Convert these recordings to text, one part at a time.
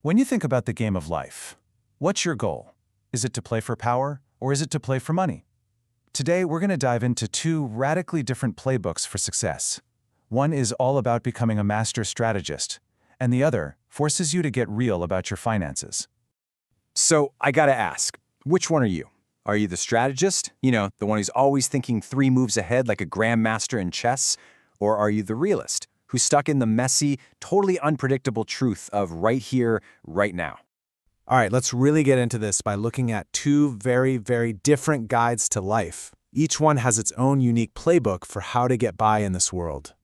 When you think about the game of life, what's your goal? Is it to play for power, or is it to play for money? Today, we're going to dive into two radically different playbooks for success. One is all about becoming a master strategist, and the other forces you to get real about your finances. So I gotta ask, which one are you? Are you the strategist? The one who's always thinking 3 moves ahead like a grandmaster in chess? Or are you the realist, who's stuck in the messy, totally unpredictable truth of right here, right now? All right, let's really get into this by looking at two very, very different guides to life. Each one has its own unique playbook for how to get by in this world.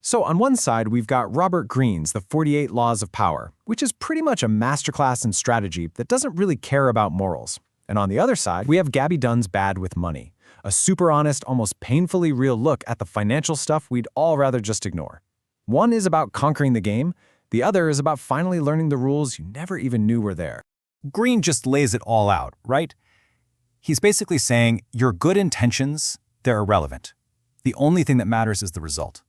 So on one side, we've got Robert Greene's The 48 Laws of Power, which is pretty much a masterclass in strategy that doesn't really care about morals. And on the other side, we have Gabby Dunn's Bad with Money, a super honest, almost painfully real look at the financial stuff we'd all rather just ignore. One is about conquering the game, the other is about finally learning the rules you never even knew were there. Greene just lays it all out, right? He's basically saying your good intentions, they're irrelevant. The only thing that matters is the result.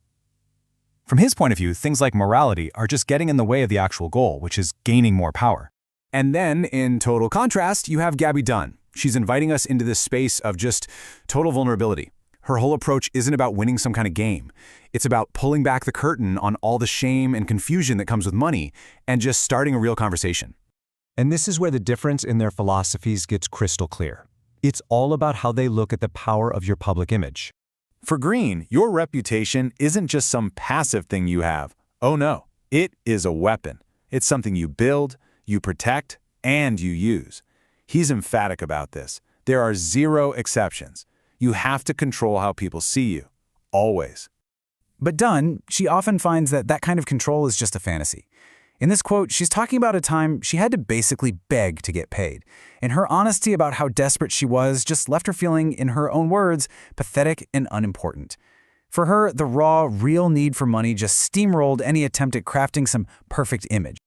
From his point of view, things like morality are just getting in the way of the actual goal, which is gaining more power. And then, in total contrast, you have Gabby Dunn. She's inviting us into this space of just total vulnerability. Her whole approach isn't about winning some kind of game. It's about pulling back the curtain on all the shame and confusion that comes with money and just starting a real conversation. And this is where the difference in their philosophies gets crystal clear. It's all about how they look at the power of your public image. For Greene, your reputation isn't just some passive thing you have. Oh no, it is a weapon. It's something you build, you protect, and you use. He's emphatic about this. There are 0 exceptions. You have to control how people see you. Always. But Dunn, she often finds that kind of control is just a fantasy. In this quote, she's talking about a time she had to basically beg to get paid. And her honesty about how desperate she was just left her feeling, in her own words, pathetic and unimportant. For her, the raw, real need for money just steamrolled any attempt at crafting some perfect image.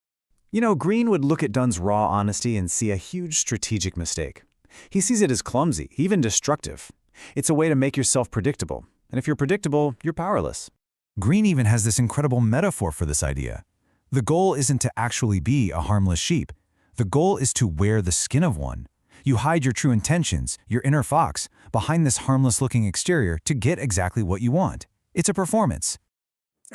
Greene would look at Dunn's raw honesty and see a huge strategic mistake. He sees it as clumsy, even destructive. It's a way to make yourself predictable. And if you're predictable, you're powerless. Greene even has this incredible metaphor for this idea. The goal isn't to actually be a harmless sheep. The goal is to wear the skin of one. You hide your true intentions, your inner fox, behind this harmless-looking exterior to get exactly what you want. It's a performance.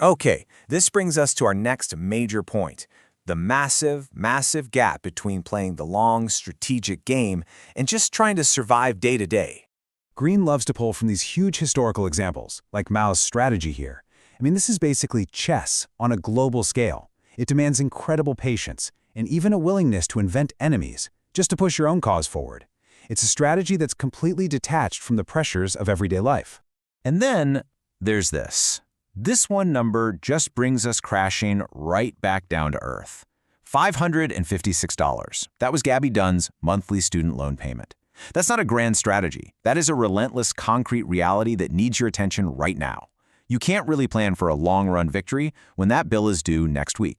Okay, this brings us to our next major point. The massive, massive gap between playing the long, strategic game and just trying to survive day to day. Greene loves to pull from these huge historical examples, like Mao's strategy here. This is basically chess on a global scale. It demands incredible patience and even a willingness to invent enemies just to push your own cause forward. It's a strategy that's completely detached from the pressures of everyday life. And then there's this. This one number just brings us crashing right back down to earth. $556. That was Gabby Dunn's monthly student loan payment. That's not a grand strategy. That is a relentless, concrete reality that needs your attention right now. You can't really plan for a long-run victory when that bill is due next week.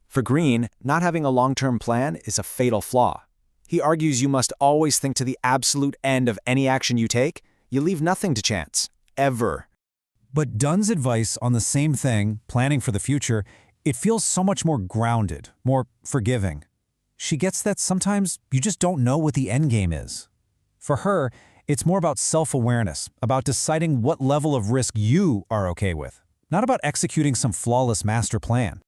For Greene, not having a long-term plan is a fatal flaw. He argues you must always think to the absolute end of any action you take. You leave nothing to chance. Ever. But Dunn's advice on the same thing, planning for the future, it feels so much more grounded, more forgiving. She gets that sometimes you just don't know what the end game is. For her, it's more about self-awareness, about deciding what level of risk you are okay with, not about executing some flawless master plan.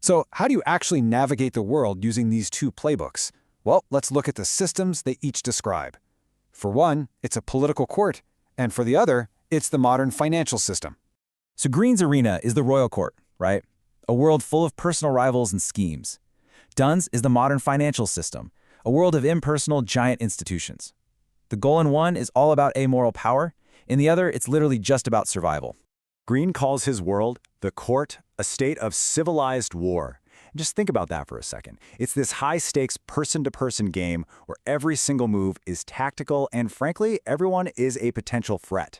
So how do you actually navigate the world using these two playbooks? Well, let's look at the systems they each describe. For one, it's a political court, and for the other, it's the modern financial system. So Greene's arena is the royal court, right? A world full of personal rivals and schemes. Dunn's is the modern financial system, a world of impersonal giant institutions. The goal in one is all about amoral power. In the other, it's literally just about survival. Greene calls his world, the court, a state of civilized war. Just think about that for a second. It's this high-stakes person-to-person game where every single move is tactical and, frankly, everyone is a potential threat.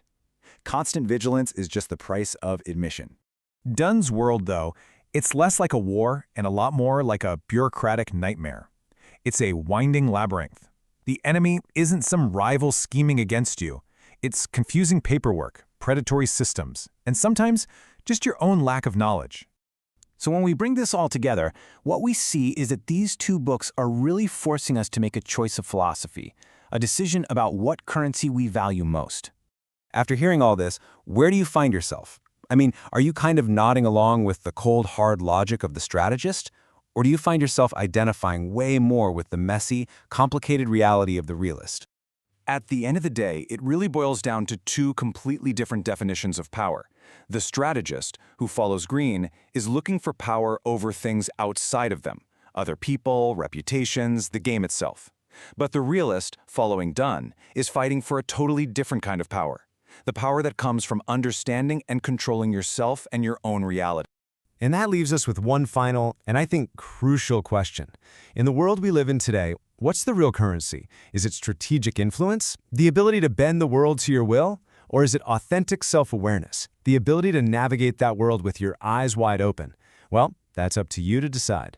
Constant vigilance is just the price of admission. Dunn's world, though, it's less like a war and a lot more like a bureaucratic nightmare. It's a winding labyrinth. The enemy isn't some rival scheming against you. It's confusing paperwork, predatory systems, and sometimes just your own lack of knowledge. So when we bring this all together, what we see is that these two books are really forcing us to make a choice of philosophy, a decision about what currency we value most. After hearing all this, where do you find yourself? I mean, are you kind of nodding along with the cold, hard logic of the strategist? Or do you find yourself identifying way more with the messy, complicated reality of the realist? At the end of the day, it really boils down to two completely different definitions of power. The strategist, who follows green, is looking for power over things outside of them, other people, reputations, the game itself. But the realist, following done, is fighting for a totally different kind of power, the power that comes from understanding and controlling yourself and your own reality. And that leaves us with one final, and I think crucial question. In the world we live in today, what's the real currency? Is it strategic influence, the ability to bend the world to your will? Or is it authentic self-awareness, the ability to navigate that world with your eyes wide open? Well, that's up to you to decide.